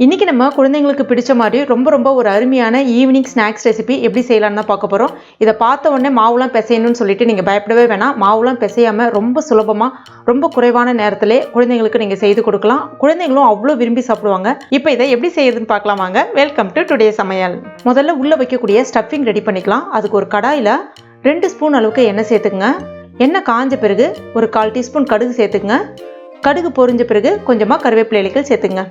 இன்றைக்கி நம்ம குழந்தைங்களுக்கு பிடிச்ச மாதிரி ரொம்ப ஒரு அருமையான ஈவினிங் ஸ்நாக்ஸ் ரெசிபி எப்படி செய்யலான்னு தான் பார்க்க போகிறோம். இதை பார்த்த உடனே மாவுலாம் பிசையணும்னு சொல்லிட்டு நீங்கள் பயப்படவே வேணாம். மாவுலாம் பிசையாமல் ரொம்ப சுலபமாக ரொம்ப குறைவான நேரத்திலே குழந்தைங்களுக்கு நீங்கள் செய்து கொடுக்கலாம். குழந்தைங்களும் அவ்வளோ விரும்பி சாப்பிடுவாங்க. இப்போ இதை எப்படி செய்யுதுன்னு பார்க்கலாம் வாங்க. வெல்கம் டு டுடே சமையல். முதல்ல உள்ளே வைக்கக்கூடிய ஸ்டஃபிங் ரெடி பண்ணிக்கலாம். அதுக்கு ஒரு கடாயில் 2 ஸ்பூன் அளவுக்கு எண்ணெய் சேர்த்துக்குங்க. எண்ணெய் காஞ்ச பிறகு ஒரு 1/4 டீஸ்பூன் கடுகு சேர்த்துக்குங்க. கடுகு பொரிஞ்ச பிறகு கொஞ்சமாக கருவேப்பிலை இலைகள் சேர்த்துங்க.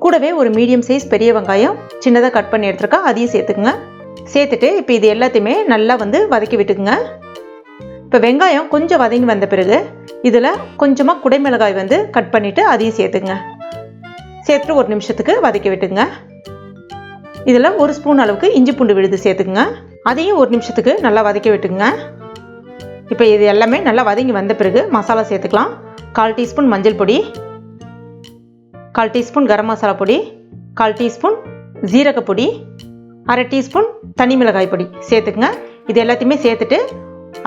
கூடவே ஒரு மீடியம் சைஸ் பெரிய வெங்காயம் சின்னதாக கட் பண்ணி எடுத்துருக்கா, அதையும் சேர்த்துக்குங்க. சேர்த்துட்டு இப்போ இது எல்லாத்தையுமே நல்லா வதக்கி விட்டுக்குங்க. இப்போ வெங்காயம் கொஞ்சம் வதங்கி வந்த பிறகு இதில் கொஞ்சமாக குடைமிளகாய் கட் பண்ணிவிட்டு அதையும் சேர்த்துக்குங்க. சேர்த்துட்டு 1 நிமிஷத்துக்கு வதக்கி விட்டுங்க. இதில் 1 ஸ்பூன் அளவுக்கு இஞ்சி பூண்டு விழுது சேர்த்துக்குங்க. அதையும் 1 நிமிஷத்துக்கு நல்லா வதக்கி விட்டுங்க. இப்போ இது எல்லாமே நல்லா வதங்கி வந்த பிறகு மசாலா சேர்த்துக்கலாம். 1/4 டீஸ்பூன் மஞ்சள் பொடி, 1/4 டீஸ்பூன் கரம் மசாலா பொடி, 1/4 டீஸ்பூன் ஜீரகப்பொடி, 1/2 டீஸ்பூன் தனி மிளகாய் பொடி சேர்த்துக்குங்க. இது எல்லாத்தையுமே சேர்த்துட்டு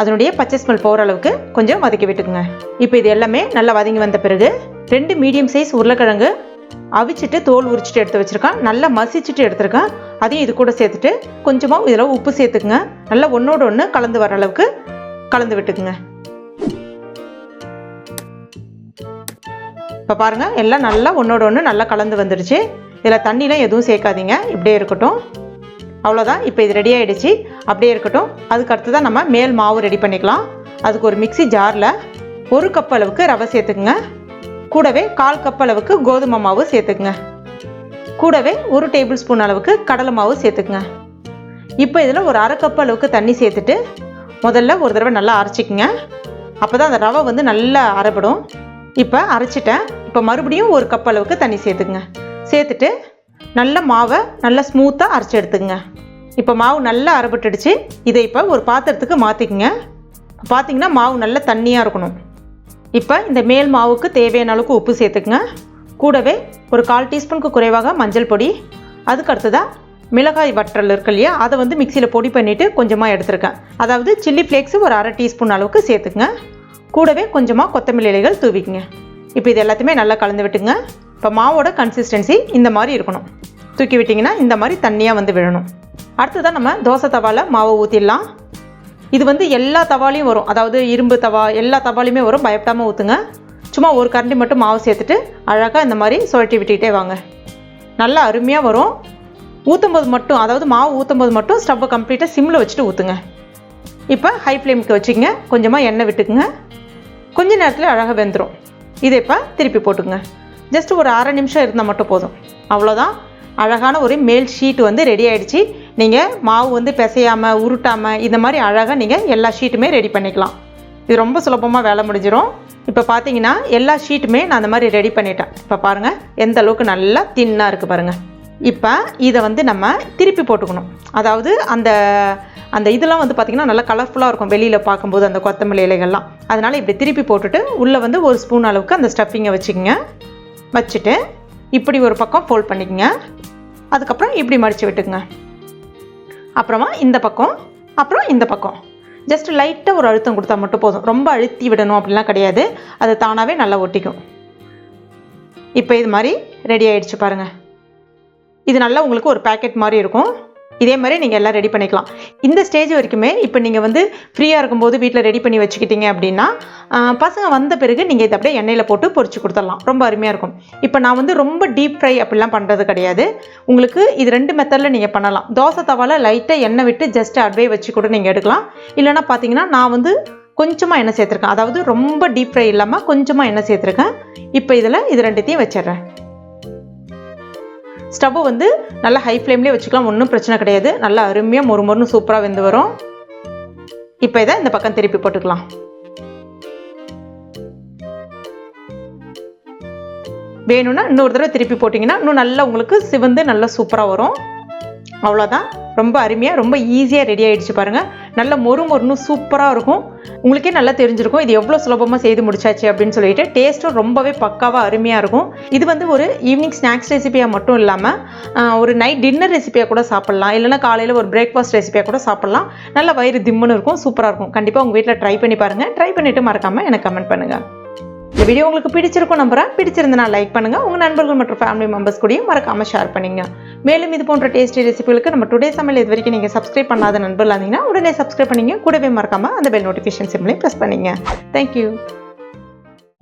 அதனுடைய பச்சை ஸ்மெல் போகிற அளவுக்கு கொஞ்சம் வதக்கி விட்டுக்குங்க. இப்போ இது எல்லாமே நல்லா வதங்கி வந்த பிறகு 2 மீடியம் சைஸ் உருளைக்கிழங்கு அவிச்சிட்டு தோல் உரிச்சிட்டு எடுத்து வச்சுருக்கேன். நல்லா மசிச்சுட்டு எடுத்துருக்கேன். அதையும் இது கூட சேர்த்துட்டு கொஞ்சமாக இதில் உப்பு சேர்த்துக்குங்க. நல்லா ஒன்றோடு ஒன்று கலந்து வர அளவுக்கு கலந்து விட்டுக்குங்க. இப்போ பாருங்கள், எல்லாம் நல்லா ஒன்றோட ஒன்று நல்லா கலந்து வந்துடுச்சு. இதில் தண்ணிலாம் எதுவும் சேர்க்காதீங்க, இப்படியே இருக்கட்டும். அவ்வளோதான். இப்போ இது ரெடி ஆகிடுச்சு, அப்படியே இருக்கட்டும். அதுக்கு அடுத்து தான் நம்ம மேல் மாவு ரெடி பண்ணிக்கலாம். அதுக்கு ஒரு மிக்ஸி ஜாரில் 1 கப் அளவுக்கு ரவை சேர்த்துக்குங்க. கூடவே 1/4 கப் அளவுக்கு கோதுமை மாவு சேர்த்துக்குங்க. கூடவே 1 டேபிள் ஸ்பூன் அளவுக்கு கடலை மாவு சேர்த்துக்குங்க. இப்போ இதில் ஒரு 1/2 கப் அளவுக்கு தண்ணி சேர்த்துட்டு முதல்ல ஒரு தடவை நல்லா அரைச்சிக்குங்க. அப்போ தான் அந்த ரவை நல்லா அரைப்படும். இப்போ அரைச்சிட்டேன். இப்போ மறுபடியும் 1 கப் அளவுக்கு தண்ணி சேர்த்துக்குங்க. சேர்த்துட்டு நல்ல மாவை நல்லா ஸ்மூத்தாக அரைச்சி எடுத்துக்குங்க. இப்போ மாவு நல்லா அரைப்பட்டுடுச்சு. இதை இப்போ ஒரு பாத்திரத்துக்கு மாற்றிக்குங்க. பார்த்தீங்கன்னா மாவு நல்லா தண்ணியாக இருக்கணும். இப்போ இந்த மேல் மாவுக்கு தேவையான அளவுக்கு உப்பு சேர்த்துக்குங்க. கூடவே ஒரு 1/4 டீஸ்பூனுக்கு குறைவாக மஞ்சள் பொடி, அதுக்கு அடுத்ததாக மிளகாய் வற்றல் இருக்கு இல்லையா, அதை மிக்சியில் பொடி பண்ணிவிட்டு கொஞ்சமாக எடுத்துருக்கேன். அதாவது சில்லி ஃப்ளேக்ஸு ஒரு 1/2 டீஸ்பூன் அளவுக்கு சேர்த்துக்குங்க. கூடவே கொஞ்சமாக கொத்தமல்லி இலைகள் தூவிக்குங்க. இப்போ இது எல்லாத்தையுமே நல்லா கலந்து விட்டுங்க. இப்போ மாவோட கன்சிஸ்டன்சி இந்த மாதிரி இருக்கணும். தூக்கி விட்டிங்கன்னா இந்த மாதிரி தண்ணியாக விழணும். அடுத்ததான் நம்ம தோசை தவாவில் மாவை ஊற்றிடலாம். இது எல்லா தவாலையும் வரும், அதாவது இரும்பு தவா எல்லா தவாலையுமே வரும். பயப்படாமல் ஊற்றுங்க. சும்மா ஒரு கரண்டி மட்டும் மாவு சேர்த்துட்டு அழகாக இந்த மாதிரி சுழட்டி விட்டுக்கிட்டே வாங்க. நல்லா அருமையாக வரும். ஊற்றும்போது மட்டும், அதாவது மாவு ஊற்றும்போது மட்டும் ஸ்டவ்வை கம்ப்ளீட்டாக சிம்மில் வச்சுட்டு ஊற்றுங்க. இப்போ ஹை ஃப்ளேமுக்கு வச்சுக்கங்க. கொஞ்சமாக எண்ணெய் விட்டுக்குங்க. கொஞ்ச நேரத்தில் அழகாக வெந்துடும். இதை இப்போ திருப்பி போட்டுக்குங்க. ஜஸ்ட் ஒரு 1/2 நிமிஷம் இருந்தால் மட்டும் போதும். அவ்வளோதான். அழகான ஒரு மேல் ஷீட்டு ரெடி ஆகிடுச்சு. நீங்கள் மாவு பிசையாமல் உருட்டாமல் இந்த மாதிரி அழகாக நீங்கள் எல்லா ஷீட்டுமே ரெடி பண்ணிக்கலாம். இது ரொம்ப சுலபமாக வேலை முடிஞ்சிடும். இப்போ பார்த்தீங்கன்னா எல்லா ஷீட்டுமே நான் அந்த மாதிரி ரெடி பண்ணிட்டேன். இப்போ பாருங்கள் எந்த அளவுக்கு நல்லா தின்னாக இருக்குது பாருங்கள். இப்போ இதை நம்ம திருப்பி போட்டுக்கணும். அதாவது அந்த இதெல்லாம் பார்த்திங்கன்னா நல்லா கலர்ஃபுல்லாக இருக்கும் வெளியில் பார்க்கும்போது, அந்த கொத்தமல்லி இலைகள்லாம். அதனால் இப்படி திருப்பி போட்டுட்டு உள்ளே 1 ஸ்பூன் அளவுக்கு அந்த ஸ்டஃபிங்கை வச்சுக்கோங்க. வச்சுட்டு இப்படி ஒரு பக்கம் ஃபோல்ட் பண்ணிக்கோங்க. அதுக்கப்புறம் இப்படி மடித்து விட்டுக்குங்க. அப்புறமா இந்த பக்கம், அப்புறம் இந்த பக்கம் ஜஸ்ட் லைட்டாக ஒரு அழுத்தம் கொடுத்தா மட்டும் போதும். ரொம்ப அழுத்தி விடணும் அப்படிலாம் கிடையாது. அது தானாகவே நல்லா ஒட்டிக்கும். இப்போ இது மாதிரி ரெடி ஆகிடுச்சு பாருங்கள். இது நல்லா உங்களுக்கு ஒரு பேக்கெட் மாதிரி இருக்கும். இதே மாதிரி நீங்கள் எல்லாம் ரெடி பண்ணிக்கலாம். இந்த ஸ்டேஜ் வரைக்குமே இப்போ நீங்கள் ஃப்ரீயாக இருக்கும்போது வீட்டில் ரெடி பண்ணி வச்சுக்கிட்டீங்க அப்படின்னா பசங்க வந்த பிறகு நீங்கள் இதை அப்படியே எண்ணெயில் போட்டு பொரிச்சு கொடுத்துடலாம். ரொம்ப அருமையாக இருக்கும். இப்போ நான் ரொம்ப டீப் ஃப்ரை அப்படிலாம் பண்ணுறது கிடையாது. உங்களுக்கு இது 2 மெத்தடில் நீங்கள் பண்ணலாம். தோசை தவாவில் லைட்டாக எண்ணெய் விட்டு ஜஸ்ட் அப்படியே வச்சு கூட நீங்கள் எடுக்கலாம். இல்லைனா பார்த்தீங்கன்னா நான் கொஞ்சமாக எண்ணெய் சேர்த்துருக்கேன். அதாவது ரொம்ப டீப் ஃப்ரை இல்லாமல் கொஞ்சமாக எண்ணெய் சேர்த்துருக்கேன். இப்போ இதில் இது 2த்தையும் வச்சிடுறேன். ஸ்டவ்வை நல்லா ஹை ஃப்ளேம்லேயே வச்சுக்கலாம். ஒன்றும் பிரச்சனை கிடையாது. நல்லா அருமையாக மொறுமொறுன்னு சூப்பராக வெந்து வரும். இப்போ இதை இந்த பக்கம் திருப்பி போட்டுக்கலாம். வேணும்னா இன்னொரு தடவை திருப்பி போட்டிங்கன்னா இன்னும் நல்லா உங்களுக்கு சிவந்து நல்லா சூப்பராக வரும். அவ்வளோதான். ரொம்ப அருமையாக ரொம்ப ஈஸியாக ரெடி ஆகிடுச்சு பாருங்கள். நல்ல மொறுமொறுன்னு சூப்பராக இருக்கும். உங்களுக்கே நல்லா தெரிஞ்சிருக்கும் இது எவ்வளோ சுலபமாக செய்து முடிச்சாச்சு அப்படின்னு சொல்லிட்டு. டேஸ்ட்டும் ரொம்பவே பக்காவாக அருமையாக இருக்கும். இது ஒரு ஈவினிங் ஸ்நாக்ஸ் ரெசிபியாக மட்டும் இல்லாமல் ஒரு நைட் டின்னர் ரெசிபியாக கூட சாப்பிட்லாம். இல்லைனா காலையில் ஒரு பிரேக்ஃபாஸ்ட் ரெசிபியாக கூட சாப்பிட்லாம். நல்ல வயிறு திம்முன்னு இருக்கும், சூப்பராக இருக்கும். கண்டிப்பாக உங்கள் வீட்டில் ட்ரை பண்ணி பாருங்கள். ட்ரை பண்ணிவிட்டு மறக்காமல் எனக்கு கமெண்ட் பண்ணுங்கள். இந்த வீடியோ உங்களுக்கு பிடிச்சிருக்கும் நம்புறேன். பிடிச்சிருந்தனா லைக் பண்ணுங்கள். உங்கள் நண்பர்கள் மற்றும் ஃபேமிலி மெம்பர்ஸ் கூடயும் மறக்காமல் ஷேர் பண்ணிங்க. மேலும் இது போன்ற டேஸ்டி ரெசிபிகளுக்கு நம்ம டுடே சமையல் இது வரைக்கும் நீங்கள் சப்ஸ்கிரைப் பண்ணாத நண்பர்களாக இருந்தீங்கன்னா உடனே சப்ஸ்கிரைப் பண்ணிங்க. கூடவே மறக்காமல் அந்த பெல் நோட்டிஃபிகேஷன் சிம்லையும் ப்ரெஸ் பண்ணிங்க. தேங்க்யூ.